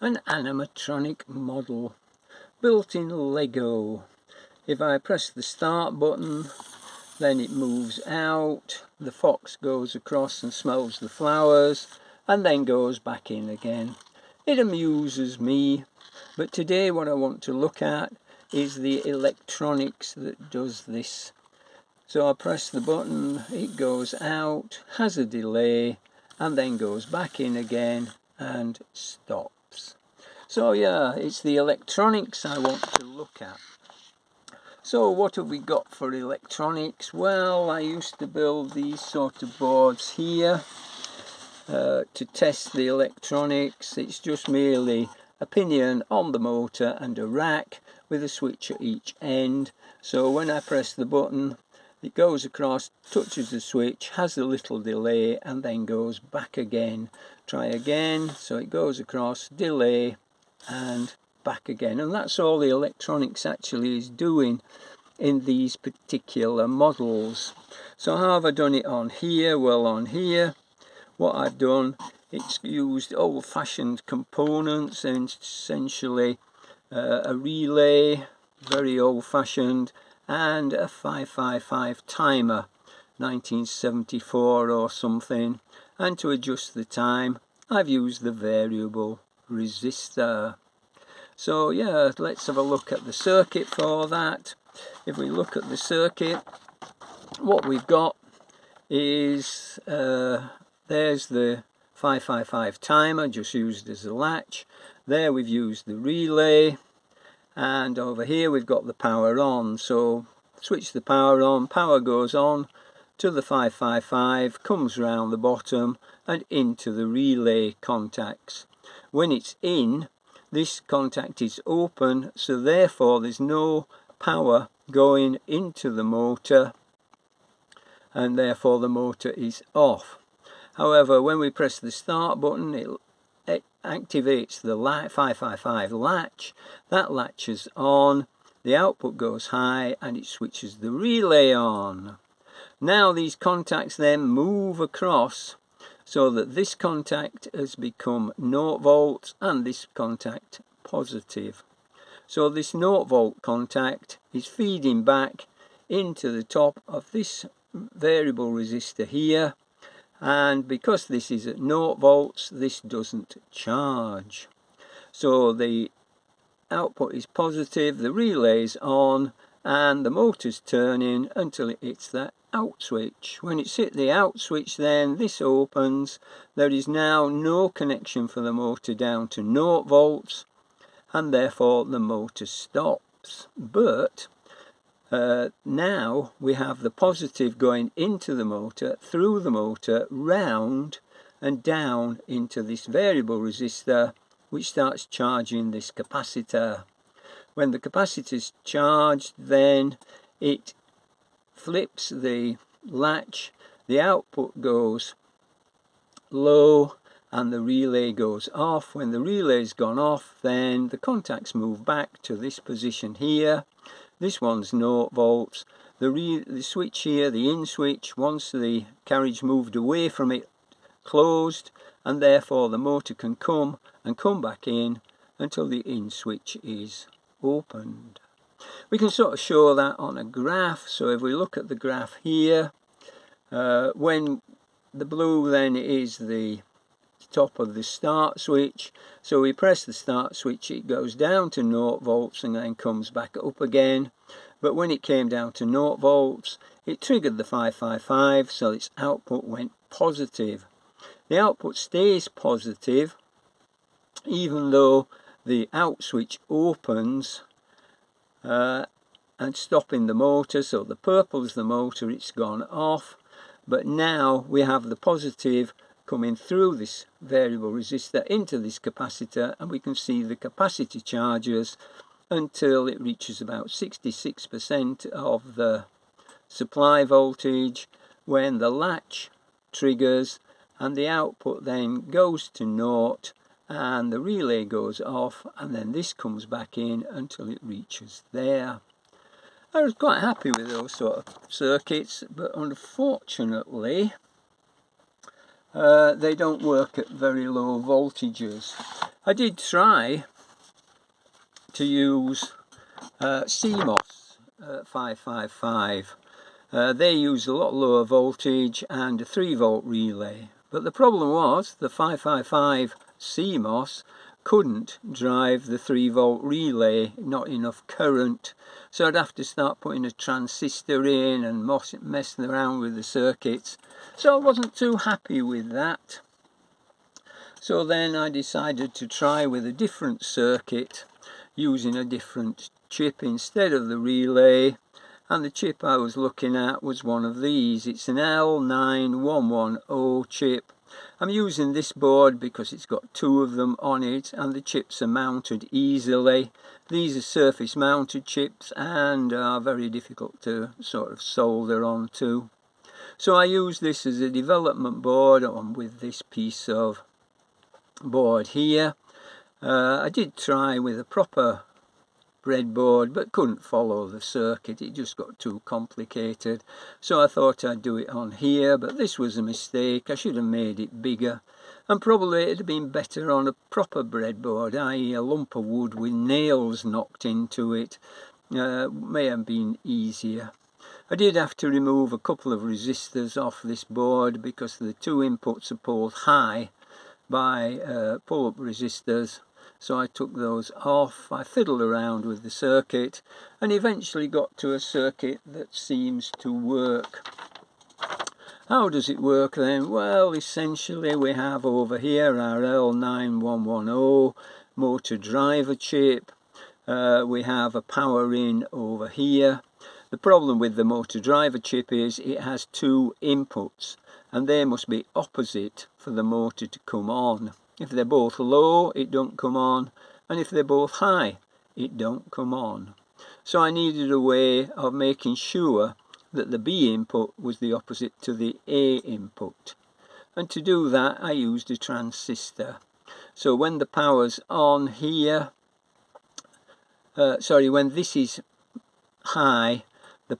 an animatronic model built in Lego. If I press the start button, then it moves out, the fox goes across and smells the flowers and then goes back in again. It amuses me, but today what I want to look at is the electronics that does this. So I press the button, it goes out, has a delay, and then goes back in again and stops. So yeah, it's the electronics I want to look at. So what have we got for electronics? Well, I used to build these sort of boards here to test the electronics. It's just merely a pinion on the motor and a rack with a switch at each end. So when I press the button, it goes across, touches the switch, has a little delay, and then goes back again. Try again. So it goes across, delay, and back again. And that's all the electronics actually is doing in these particular models. So how have I done it on here? Well, on here, what I've done, it's used old-fashioned components, and essentially a relay, very old-fashioned, and a 555 timer, 1974 or something. And to adjust the time, I've used the variable resistor. So yeah, let's have a look at the circuit for that. If we look at the circuit, what we've got is there's the 555 timer just used as a latch. There we've used the relay, and over here we've got the power on. So switch the power on, power goes on to the 555, comes round the bottom and into the relay contacts. When it's in, this contact is open, so therefore there's no power going into the motor, and therefore the motor is off. However, when we press the start button, it activates the 555 latch. That latches on, the output goes high, and it switches the relay on. Now these contacts then move across so that this contact has become 0 volts and this contact positive. So this 0 volt contact is feeding back into the top of this variable resistor here, and because this is at 0 volts, this doesn't charge. So the output is positive, the relay's on, and the motor's turning until it hits that out switch. When it's hit the out switch, then this opens. There is now no connection for the motor down to 0 volts, and therefore the motor stops. But now we have the positive going into the motor, through the motor, round and down into this variable resistor, which starts charging this capacitor. When the capacitor's charged, then it flips the latch, the output goes low and the relay goes off. When the relay's gone off, then the contacts move back to this position here. This one's 0 volts. The switch here, the in switch, once the carriage moved away from it, closed, and therefore the motor can come and come back in until the in switch is opened. We can sort of show that on a graph. So if we look at the graph here, when the blue then is the top of the start switch, so we press the start switch, it goes down to 0 volts and then comes back up again. But when it came down to 0 volts, it triggered the 555, so its output went positive. The output stays positive even though the out switch opens and stopping the motor. So the purple's the motor, it's gone off, but now we have the positive coming through this variable resistor into this capacitor, and we can see the capacity charges until it reaches about 66% of the supply voltage, when the latch triggers and the output then goes to 0 and the relay goes off, and then this comes back in until it reaches there. I was quite happy with those sort of circuits, but unfortunately they don't work at very low voltages. I did try to use CMOS 555. They use a lot lower voltage and a 3-volt relay, but the problem was the 555 CMOS couldn't drive the 3-volt relay, not enough current, so I'd have to start putting a transistor in and messing around with the circuits, so I wasn't too happy with that. So then I decided to try with a different circuit using a different chip instead of the relay, and the chip I was looking at was one of these. It's an L9110 chip. I'm using this board because it's got 2 of them on it and the chips are mounted easily. These are surface mounted chips and are very difficult to sort of solder onto. So I use this as a development board on with this piece of board here. I did try with a proper breadboard but couldn't follow the circuit, it just got too complicated, so I thought I'd do it on here, but this was a mistake. I should have made it bigger, and probably it'd have been better on a proper breadboard, i.e. a lump of wood with nails knocked into it. May have been easier. I did have to remove a couple of resistors off this board because the 2 inputs are pulled high by pull-up resistors. So I took those off, I fiddled around with the circuit and eventually got to a circuit that seems to work. How does it work then? Well, essentially we have over here our L9110 motor driver chip. We have a power in over here. The problem with the motor driver chip is it has 2 inputs and they must be opposite for the motor to come on. If they're both low, it don't come on, and if they're both high, it don't come on. So I needed a way of making sure that the B input was the opposite to the A input. And to do that, I used a transistor. So when the power's on here, when this is high, the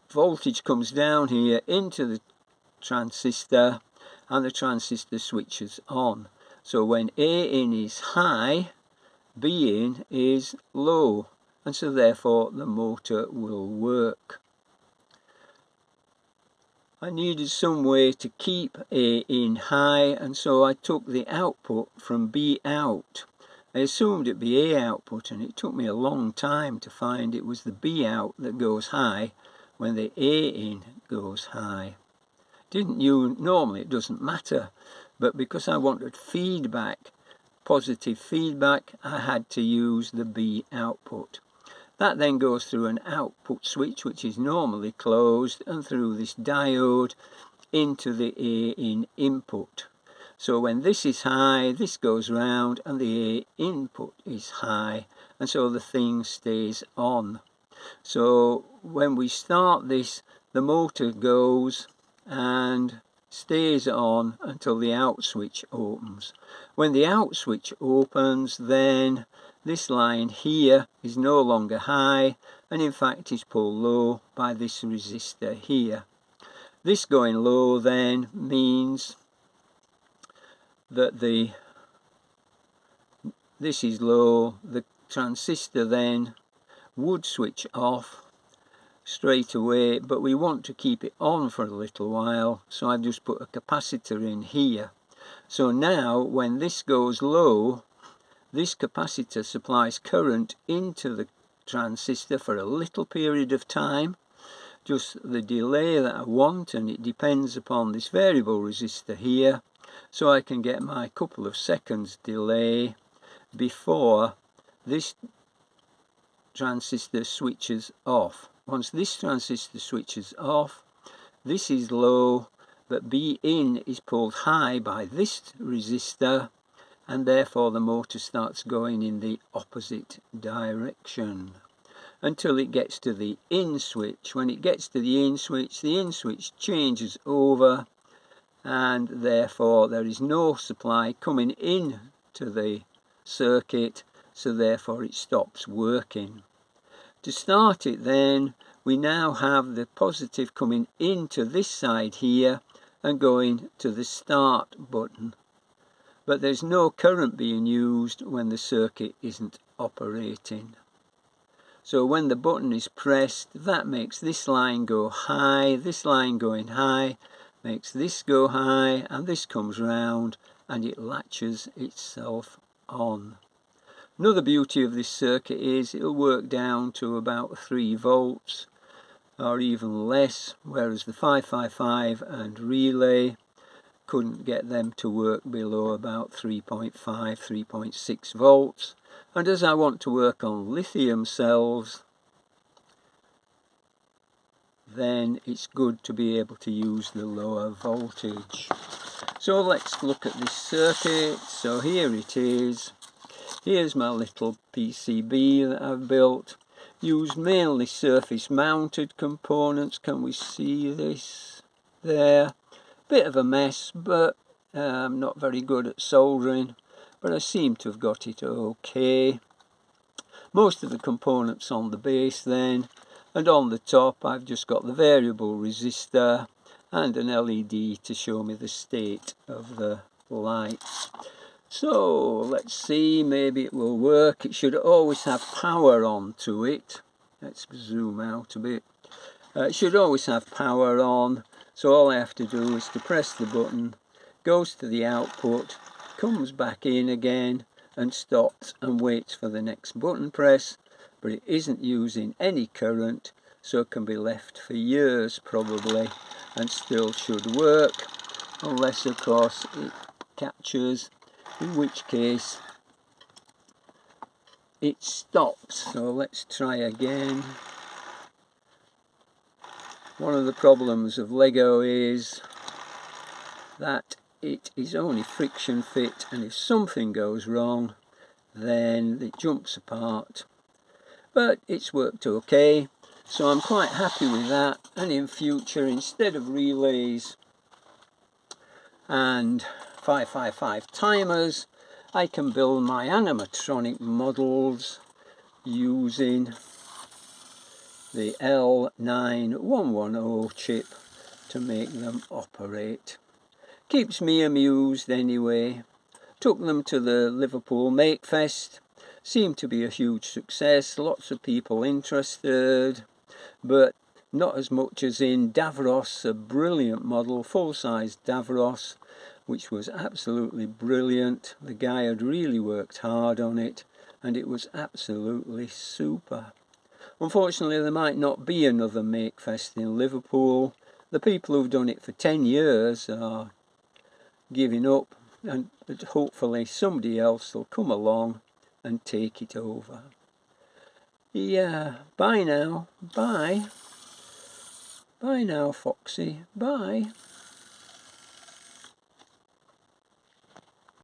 voltage comes down here into the transistor, and the transistor switches on. So when A in is high, B in is low, and so therefore the motor will work. I needed some way to keep A in high, and so I took the output from B out. I assumed it'd be A output, and it took me a long time to find it was the B out that goes high when the A in goes high. Normally it doesn't matter, but because I wanted feedback, positive feedback, I had to use the B output. That then goes through an output switch, which is normally closed, and through this diode into the A in input. So when this is high, this goes round and the A input is high, and so the thing stays on. So when we start this, the motor goes and stays on until the out switch opens. When the out switch opens, then this line here is no longer high, and in fact is pulled low by this resistor here. This going low then means that this is low. The transistor then would switch off straight away, but we want to keep it on for a little while, so I've just put a capacitor in here. So now when this goes low, this capacitor supplies current into the transistor for a little period of time, just the delay that I want, and it depends upon this variable resistor here, so I can get my couple of seconds delay before this transistor switches off. Once this transistor switches off, this is low, but B in is pulled high by this resistor, and therefore the motor starts going in the opposite direction until it gets to the in switch. When it gets to the in switch changes over, and therefore there is no supply coming in to the circuit, so therefore it stops working. To start it then, we now have the positive coming into this side here, and going to the start button. But there's no current being used when the circuit isn't operating. So when the button is pressed, that makes this line go high, this line going high, makes this go high, and this comes round and it latches itself on. Another beauty of this circuit is it'll work down to about 3 volts or even less, whereas the 555 and relay couldn't get them to work below about 3.5, 3.6 volts. And as I want to work on lithium cells, then it's good to be able to use the lower voltage. So let's look at this circuit. So here it is. Here's my little PCB that I've built. Used mainly surface mounted components. Can we see this there? Bit of a mess, but I'm not very good at soldering, but I seem to have got it okay. Most of the components on the base then, and on the top I've just got the variable resistor and an LED to show me the state of the lights. So let's see, maybe it will work. It should always have power on to it. Let's zoom out a bit. It should always have power on. So all I have to do is to press the button, goes to the output, comes back in again and stops and waits for the next button press, but it isn't using any current, so it can be left for years probably and still should work, unless of course it catches, in which case it stops. So let's try again. One of the problems of Lego is that it is only friction fit, and if something goes wrong then it jumps apart. But it's worked okay, so I'm quite happy with that. And in future, instead of relays and 555 timers, I can build my animatronic models using the L9110 chip to make them operate. Keeps me amused anyway. Took them to the Liverpool Makefest. Seemed to be a huge success, lots of people interested, but not as much as in Davros, a brilliant model, full-size Davros, which was absolutely brilliant. The guy had really worked hard on it, and it was absolutely super. Unfortunately, there might not be another Makefest in Liverpool. The people who've done it for 10 years are giving up, and hopefully somebody else will come along and take it over. Yeah, bye now. Bye. Bye now, Foxy. Bye.